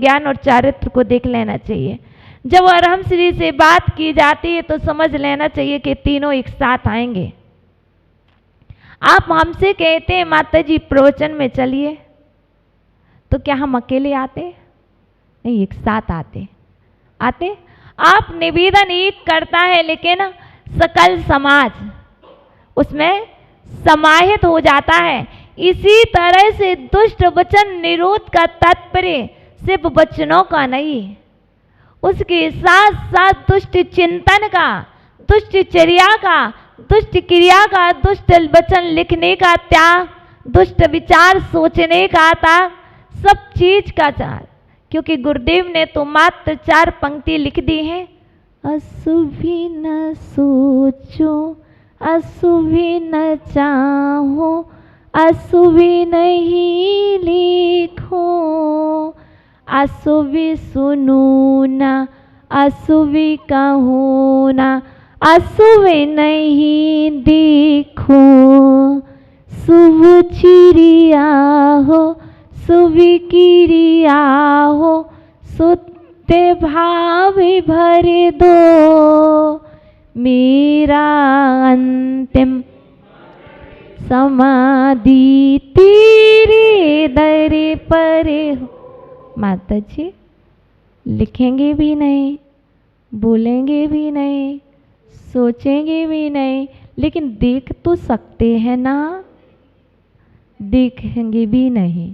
ज्ञान और चारित्र को देख लेना चाहिए। जब अरहम श्री से बात की जाती है तो समझ लेना चाहिए कि तीनों एक साथ आएंगे। आप हमसे कहते हैं माता जी प्रवचन में चलिए, तो क्या हम अकेले आते? नहीं, एक साथ आते। आप निवेदन एक करता है, लेकिन सकल समाज उसमें समाहित हो जाता है। इसी तरह से दुष्ट वचन निरोध का तात्पर्य सिर्फ वचनों का नहीं, उसके साथ साथ दुष्ट चिंतन का, दुष्ट चर्या का, दुष्ट क्रिया का, दुष्ट वचन लिखने का त्याग, दुष्ट विचार सोचने का त्याग, सब चीज का त्याग। क्योंकि गुरुदेव ने तो मात्र 4 पंक्ति लिख दी है, अशुभी न सोचो, अशुभी न चाहो, अशुभी नहीं लिखो, अशुभी सुनो ना, अशुभी कहो ना, अशुभी नहीं देखो, शुभ चिड़िया हो, शुभ क्रिया हो, सुत्ते भाव भर दो, मेरा अंतिम समाधि तेरे दर पर हो। माता जी लिखेंगे भी नहीं, बोलेंगे भी नहीं, सोचेंगे भी नहीं, लेकिन देख तो सकते हैं ना, देखेंगे भी नहीं।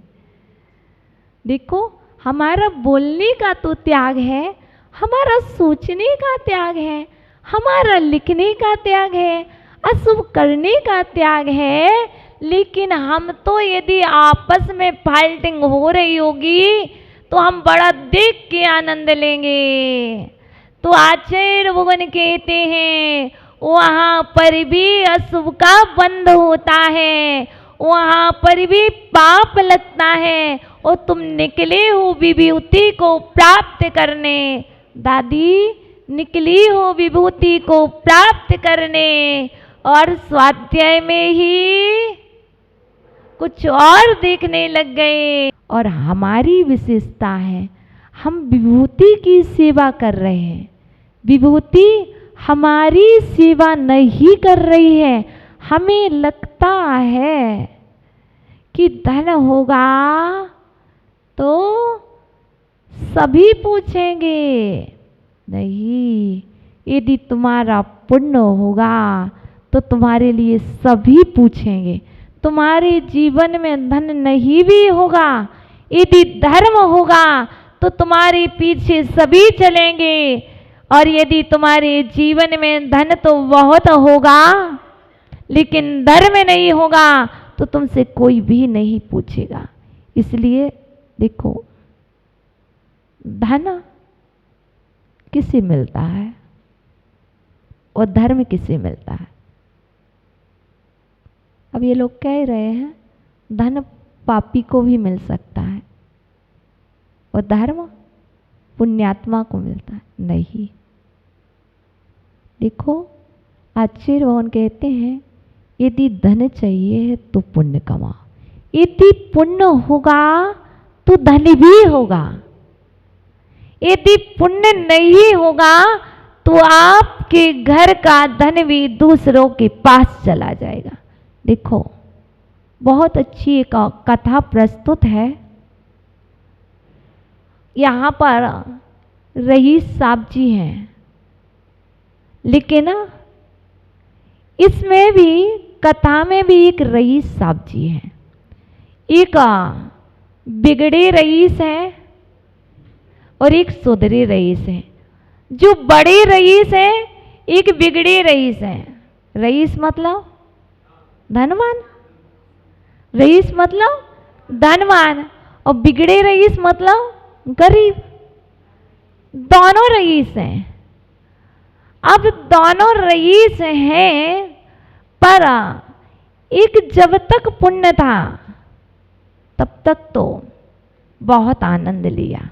देखो, हमारा बोलने का तो त्याग है, हमारा सोचने का त्याग है, हमारा लिखने का त्याग है, अशुभ करने का त्याग है, लेकिन हम तो यदि आपस में फाइटिंग हो रही होगी तो हम बड़ा देख के आनंद लेंगे। तो आचार्य भगवान कहते हैं वहाँ पर भी अशुभ का बंध होता है, वहाँ पर भी पाप लगता है, और तुम निकले हो विभूति को प्राप्त करने। दादी निकली हो विभूति को प्राप्त करने, और स्वाध्याय में ही कुछ और देखने लग गए। और हमारी विशेषता है, हम विभूति की सेवा कर रहे हैं, विभूति हमारी सेवा नहीं कर रही है। हमें लगता है कि धन होगा तो सभी पूछेंगे, नहीं, यदि तुम्हारा पुण्य होगा तो तुम्हारे लिए सभी पूछेंगे। तुम्हारे जीवन में धन नहीं भी होगा, यदि धर्म होगा तो तुम्हारे पीछे सभी चलेंगे, और यदि तुम्हारे जीवन में धन तो बहुत होगा लेकिन धर्म नहीं होगा तो तुमसे कोई भी नहीं पूछेगा। इसलिए देखो, धन किसे मिलता है और धर्म किसे मिलता है? अब ये लोग कह रहे हैं धन पापी को भी मिल सकता है और धर्म पुण्यात्मा को मिलता है। नहीं, देखो, आचार्य भगवान कहते हैं यदि धन चाहिए तो पुण्य कमाओ, यदि पुण्य होगा तो धन भी होगा, यदि पुण्य नहीं होगा तो आपके घर का धन भी दूसरों के पास चला जाएगा। देखो, बहुत अच्छी एक कथा प्रस्तुत है। यहाँ पर रईस साहब जी हैं, लेकिन इसमें भी कथा में भी एक रईस साहब जी हैं। एक बिगड़े रईस हैं और एक सुधरे रईस हैं। जो बड़े रईस हैं एक बिगड़े रईस हैं। रईस मतलब धनवान, रईस मतलब धनवान, और बिगड़े रईस मतलब गरीब। दोनों रईस हैं। अब दोनों रईस हैं, पर एक जब तक पुण्य था तब तक तो बहुत आनंद लिया,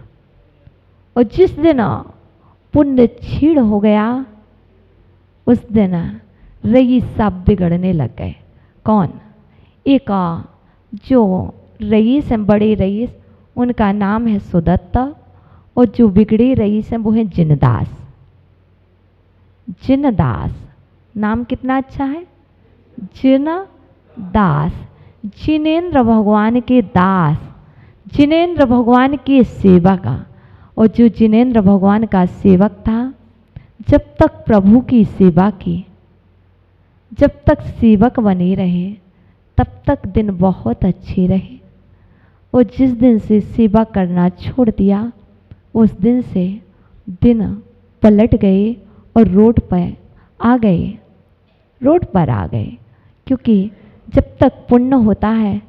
और जिस दिन पुण्य क्षीण हो गया उस दिन रईस सब बिगड़ने लग गए। कौन? एक जो रईस हैं, बड़े रईस, उनका नाम है सुदत्ता, और जो बिगड़े रईस हैं वो हैं जिनदास। जिनदास नाम कितना अच्छा है, जिनदास, जिनेंद्र भगवान के दास, जिनेंद्र भगवान के सेवक। और जो जिनेंद्र भगवान का सेवक था, जब तक प्रभु की सेवा की, जब तक सेवक बने रहे, तब तक दिन बहुत अच्छे रहे। और जिस दिन से सेवा करना छोड़ दिया, उस दिन से दिन पलट गए और रोड पर आ गए, रोड पर आ गए। क्योंकि जब तक पुण्य होता है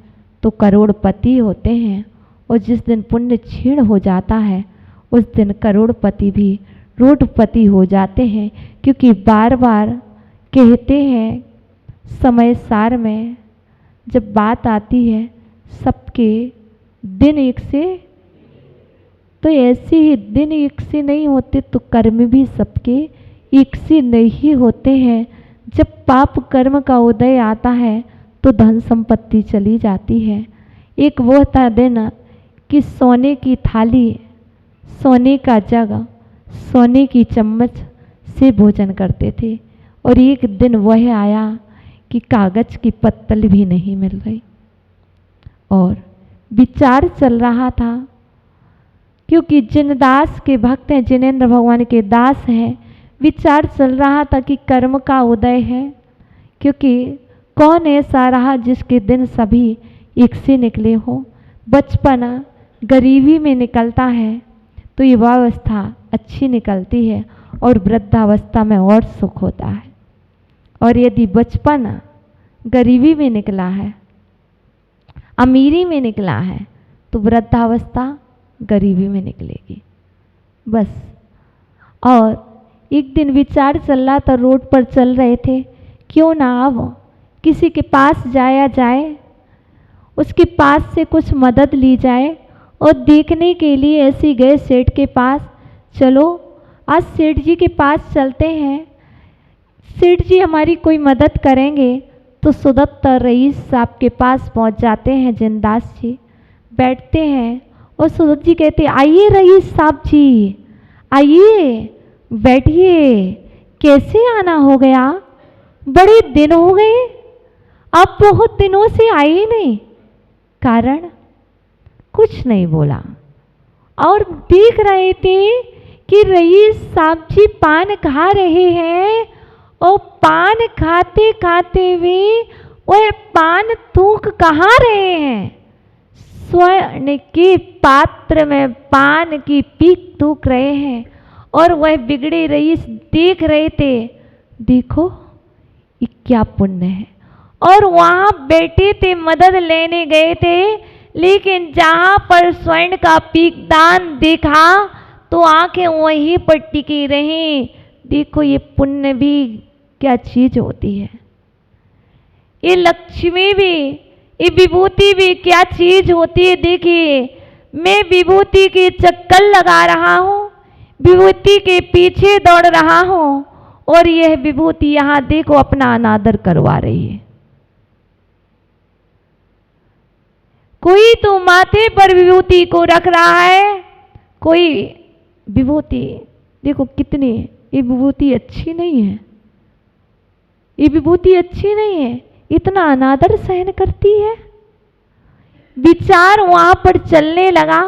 तो करोड़पति होते हैं, और जिस दिन पुण्य क्षीण हो जाता है उस दिन करोड़पति भी रोडपति हो जाते हैं। क्योंकि बार बार कहते हैं समय सार में जब बात आती है, सबके दिन एक से, तो ऐसे ही दिन एक से नहीं होते तो कर्म भी सबके एक से नहीं होते हैं। जब पाप कर्म का उदय आता है तो धन संपत्ति चली जाती है। एक वो था दिन कि सोने की थाली, सोने का जग, सोने की चम्मच से भोजन करते थे, और एक दिन वह आया कि कागज की पत्तल भी नहीं मिल रही। और विचार चल रहा था, क्योंकि जिनदास के भक्त हैं, जिनेंद्र भगवान के दास हैं, विचार चल रहा था कि कर्म का उदय है। क्योंकि कौन ऐसा रहा जिसके दिन सभी एक से निकले हो। बचपन गरीबी में निकलता है तो युवावस्था अच्छी निकलती है, और वृद्धावस्था में और सुख होता है। और यदि बचपन गरीबी में निकला है, अमीरी में निकला है, तो वृद्धावस्था गरीबी में निकलेगी बस। और एक दिन विचार चल रहा था, रोड पर चल रहे थे, क्यों ना अब किसी के पास जाया जाए, उसके पास से कुछ मदद ली जाए। और देखने के लिए ऐसे गए सेठ के पास। चलो आज सेठ जी के पास चलते हैं, सेठ जी हमारी कोई मदद करेंगे। तो सुदत्ता रईस साहब के पास पहुंच जाते हैं जिनदास जी, बैठते हैं, और सुदत्त जी कहते हैं आइए रईस साहब जी, आइए बैठिए, कैसे आना हो गया, बड़े दिन हो गए, अब बहुत दिनों से आए नहीं। कारण कुछ नहीं बोला, और देख रहे थे कि रईस साहब जी पान खा रहे हैं, और पान खाते खाते वे वह पान थूक कहाँ रहे हैं, स्वर्ण के पात्र में पान की पीक थूक रहे हैं। और वह बिगड़े रईस देख रहे थे, देखो ये क्या पुण्य है। और वहाँ बैठे थे, मदद लेने गए थे, लेकिन जहाँ पर स्वर्ण का पीकदान देखा तो आंखें वहीं पर टिकी रहीं। देखो ये पुण्य भी क्या चीज होती है, ये लक्ष्मी भी, ये विभूति भी क्या चीज होती है। देखिए मैं विभूति के चक्कर लगा रहा हूँ, विभूति के पीछे दौड़ रहा हूँ, और यह विभूति यहाँ देखो अपना अनादर करवा रही है। कोई तो माथे पर विभूति को रख रहा है, कोई विभूति देखो कितनी, ये विभूति अच्छी नहीं है, ये विभूति अच्छी नहीं है, इतना अनादर सहन करती है। विचार वहां पर चलने लगा,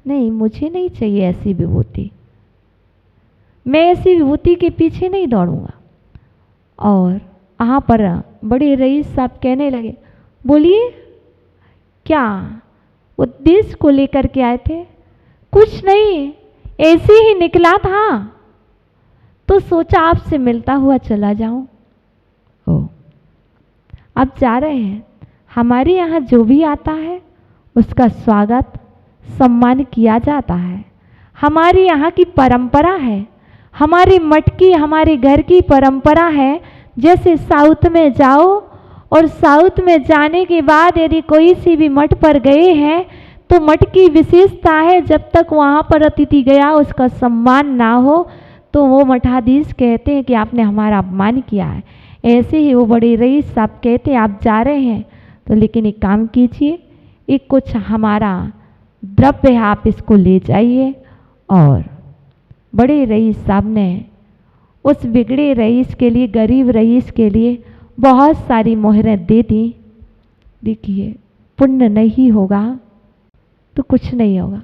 नहीं मुझे नहीं चाहिए ऐसी विभूति, मैं ऐसी विभूति के पीछे नहीं दौड़ूंगा। और वहाँ पर बड़े रईस साहब कहने लगे, बोलिए क्या उद्देश्य को लेकर के आए थे। कुछ नहीं, ऐसे ही निकला था तो सोचा आपसे मिलता हुआ चला जाऊं। ओ अब जा रहे हैं, हमारे यहाँ जो भी आता है उसका स्वागत सम्मान किया जाता है। हमारे यहाँ की परंपरा है, हमारे मठ की, हमारे घर की परंपरा है। जैसे साउथ में जाओ और साउथ में जाने के बाद यदि कोई सी भी मठ पर गए हैं तो मठ की विशेषता है, जब तक वहाँ पर अतिथि गया उसका सम्मान ना हो तो वो मठाधीश कहते हैं कि आपने हमारा अपमान किया है। ऐसे ही वो बड़े रईस साहब कहते हैं आप जा रहे हैं तो लेकिन एक काम कीजिए, एक कुछ हमारा द्रव्य है आप इसको ले जाइए और बड़े रईस साहब ने उस बिगड़े रईस के लिए, गरीब रईस के लिए बहुत सारी मोहरें दे दी। देखिए, पुण्य नहीं होगा तो कुछ नहीं होगा।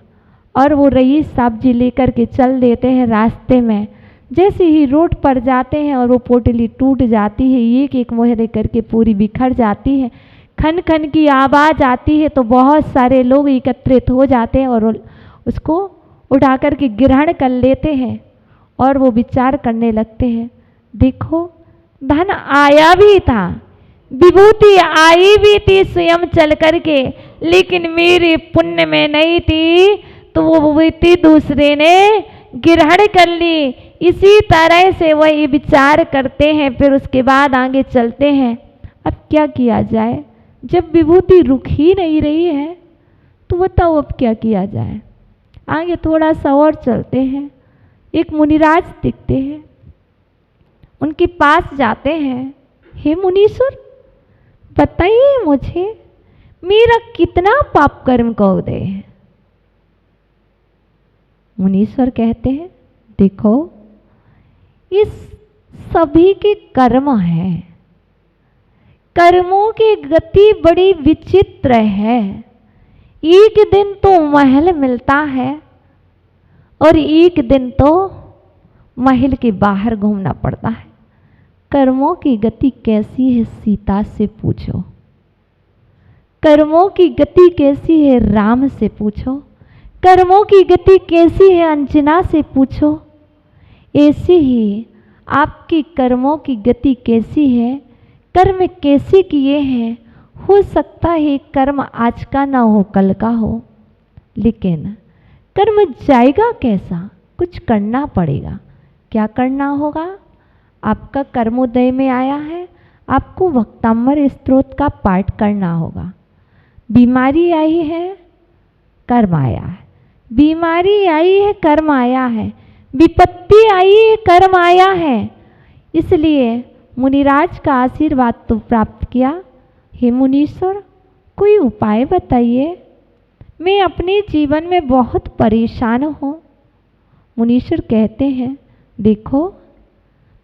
और वो रईस साहब जी लेकर के चल देते हैं रास्ते में। जैसे ही रोड पर जाते हैं और वो पोटली टूट जाती है, एक एक मोहरे करके पूरी बिखर जाती है, खन खन की आवाज़ आती है, तो बहुत सारे लोग एकत्रित हो जाते हैं और उसको उठा कर के ग्रहण कर लेते हैं। और वो विचार करने लगते हैं, देखो धन आया भी था, विभूति आई भी थी स्वयं चल कर के, लेकिन मेरे पुण्य में नहीं थी, तो वो विभूति दूसरे ने ग्रहण कर ली। इसी तरह से वही विचार करते हैं, फिर उसके बाद आगे चलते हैं। अब क्या किया जाए, जब विभूति रुक ही नहीं रही है तो बताओ अब क्या किया जाए। आगे थोड़ा सा और चलते हैं, एक मुनिराज दिखते हैं, उनके पास जाते हैं। हे मुनीश्वर, बताइए मुझे मेरा कितना पाप कर्म का उदय है। मुनीश्वर कहते हैं, देखो इस सभी के कर्म हैं, कर्मों की गति बड़ी विचित्र है। एक दिन तो महल मिलता है और एक दिन तो महल के बाहर घूमना पड़ता है। कर्मों की गति कैसी है सीता से पूछो, कर्मों की गति कैसी है राम से पूछो, कर्मों की गति कैसी है अंजना से पूछो। ऐसे ही आपकी कर्मों की गति कैसी है, कर्म कैसे किए हैं। हो सकता है कर्म आज का ना हो, कल का हो, लेकिन कर्म जाएगा कैसा, कुछ करना पड़ेगा। क्या करना होगा, आपका कर्मोदय में आया है, आपको भक्तामृत स्तोत्र का पाठ करना होगा। बीमारी आई है, कर्म आया है, बीमारी आई है, कर्म आया है, विपत्ति आई है, कर्म आया है। इसलिए मुनिराज का आशीर्वाद तो प्राप्त किया। हे मुनीश्वर, कोई उपाय बताइए, मैं अपने जीवन में बहुत परेशान हूँ। मुनीश्वर कहते हैं, देखो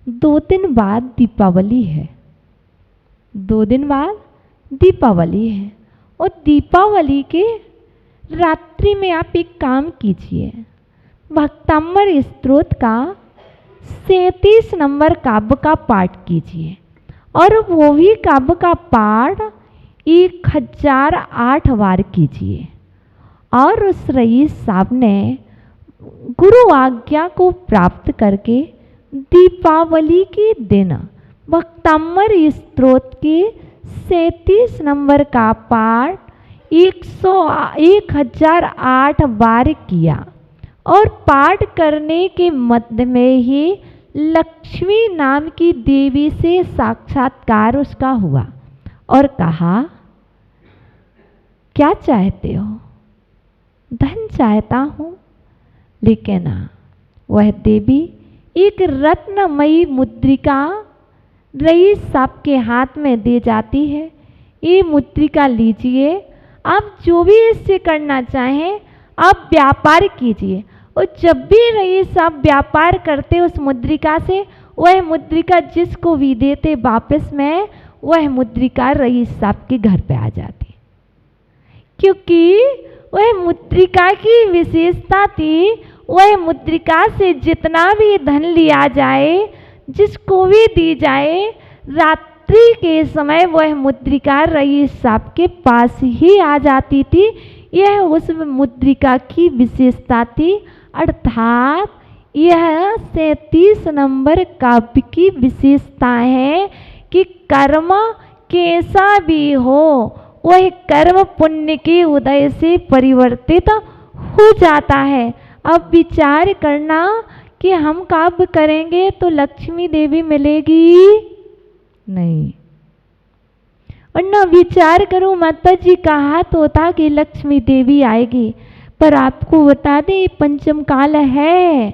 2 दिन बाद दीपावली है, 2 दिन बाद दीपावली है, और दीपावली के रात्रि में आप एक काम कीजिए, भक्तामृत स्तोत्र का 37 नंबर काव्य का पाठ कीजिए, और वो भी काव्य का पाठ 1008 बार कीजिए। और उस रईस साहब ने गुरु आज्ञा को प्राप्त करके दीपावली के दिन भक्तामृत स्तोत्र के 37 नंबर का पाठ 1008 बार किया। और पाठ करने के मध्य में ही लक्ष्मी नाम की देवी से साक्षात्कार उसका हुआ और कहा, क्या चाहते हो। धन चाहता हूँ। लेकिन वह देवी एक रत्नमयी मुद्रिका रईस साहब के हाथ में दे जाती है। ये मुद्रिका लीजिए, आप जो भी इससे करना चाहें आप व्यापार कीजिए। और जब भी रईस साहब व्यापार करते उस मुद्रिका से, वह मुद्रिका जिसको भी देते वापस में, वह मुद्रिका रईस साहब के घर पे आ जाती, क्योंकि वह मुद्रिका की विशेषता थी। वह मुद्रिका से जितना भी धन लिया जाए, जिसको भी दी जाए, रात्रि के समय वह मुद्रिका रईस साहब के पास ही आ जाती थी। यह उस मुद्रिका की विशेषता थी। अर्थात यह 37 नंबर काव्य की विशेषता है कि कर्म कैसा भी हो, वह कर्म पुण्य के उदय से परिवर्तित हो जाता है। अब विचार करना कि हम काव्य करेंगे तो लक्ष्मी देवी मिलेगी नहीं, और न विचार करो माता जी कहा तो था कि लक्ष्मी देवी आएगी। पर आपको बता दें पंचम काल है,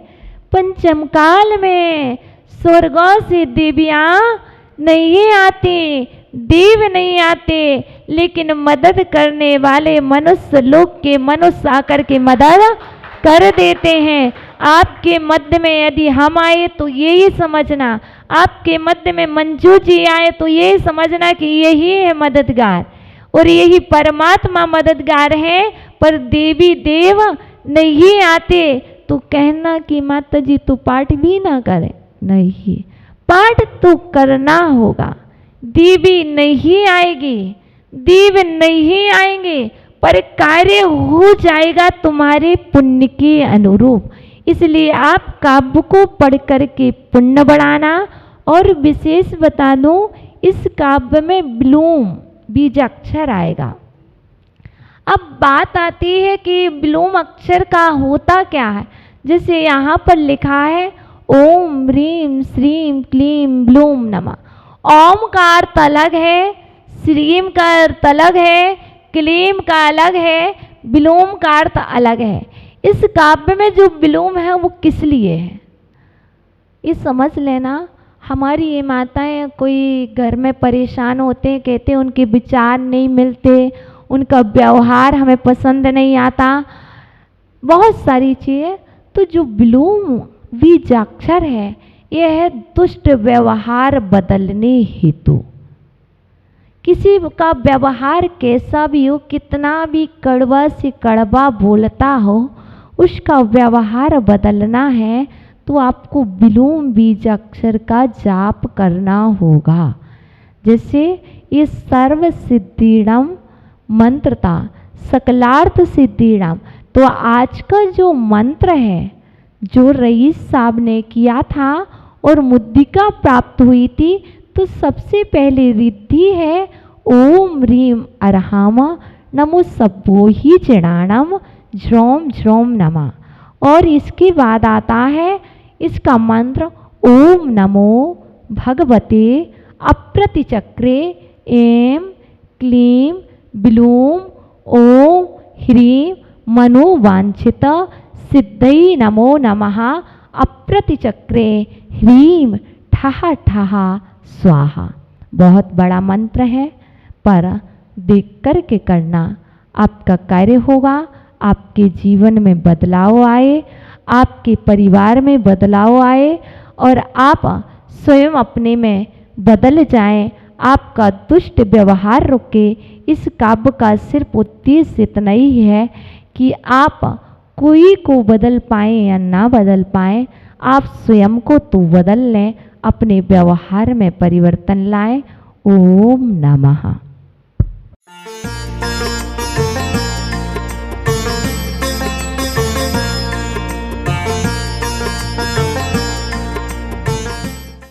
पंचम काल में स्वर्गों से देवियाँ नहीं आती, देव नहीं आते, लेकिन मदद करने वाले मनुष्य लोग के मनुष्य आकर के मदद कर देते हैं। आपके मध्य में यदि हम आए तो यही समझना, आपके मध्य में मंजू जी आए तो यही समझना कि यही है मददगार और यही परमात्मा मददगार है। पर देवी देव नहीं आते तो कहना कि माता जी तू पाठ भी ना करे, नहीं, पाठ तो करना होगा। देवी नहीं आएगी, देव नहीं आएंगे, पर कार्य हो जाएगा तुम्हारे पुण्य के अनुरूप। इसलिए आप काव्य को पढ़ करके पुण्य बढ़ाना। और विशेष बता दूं, इस काव्य में विलोम बीजाक्षर आएगा। अब बात आती है कि विलोम अक्षर का होता क्या है। जैसे यहाँ पर लिखा है ओम ह्रीम श्रीम क्लीम ब्लूम नमः। ओम का अर्थ अलग है, श्रीम का अर्थ अलग है, क्लीम का अलग है, विलोम का अर्थ अलग है। इस काव्य में जो विलोम है वो किस लिए है ये समझ लेना। हमारी ये माताएं कोई घर में परेशान होते हैं, कहते हैं उनके विचार नहीं मिलते, उनका व्यवहार हमें पसंद नहीं आता, बहुत सारी चीज़ें। तो जो विलोम बीजाक्षर है यह है दुष्ट व्यवहार बदलने हेतु। किसी का व्यवहार कैसा भी हो, कितना भी कड़वा से कड़वा बोलता हो, उसका व्यवहार बदलना है तो आपको विलोम बीजाक्षर का जाप करना होगा। जैसे ये सर्व सिद्धिडम मंत्र था, सकलार्थ सिद्धिडम। तो आज का जो मंत्र है जो रईस साहब ने किया था और मुद्रिका प्राप्त हुई थी, तो सबसे पहले रिद्धि है ओम ह्रीम अरहम नमो सब्बो ही चिणाणम झ्रोम झ्रोम नमः। और इसके बाद आता है इसका मंत्र ओम नमो भगवते अप्रतिचक्रे एम क्लीम ब्लूम ओम ह्रीम मनोवांछित सिद्धई नमो नमः अप्रतिचक्रे ह्रीम ठह ठह स्वाहा। बहुत बड़ा मंत्र है, पर देख कर के करना, आपका कार्य होगा, आपके जीवन में बदलाव आए, आपके परिवार में बदलाव आए और आप स्वयं अपने में बदल जाएं, आपका दुष्ट व्यवहार रुके। इस काव्य का सिर्फ उद्देश्य इतना ही है कि आप कोई को बदल पाएं या ना बदल पाएं, आप स्वयं को तो बदल लें, अपने व्यवहार में परिवर्तन लाएं। ओम नमः।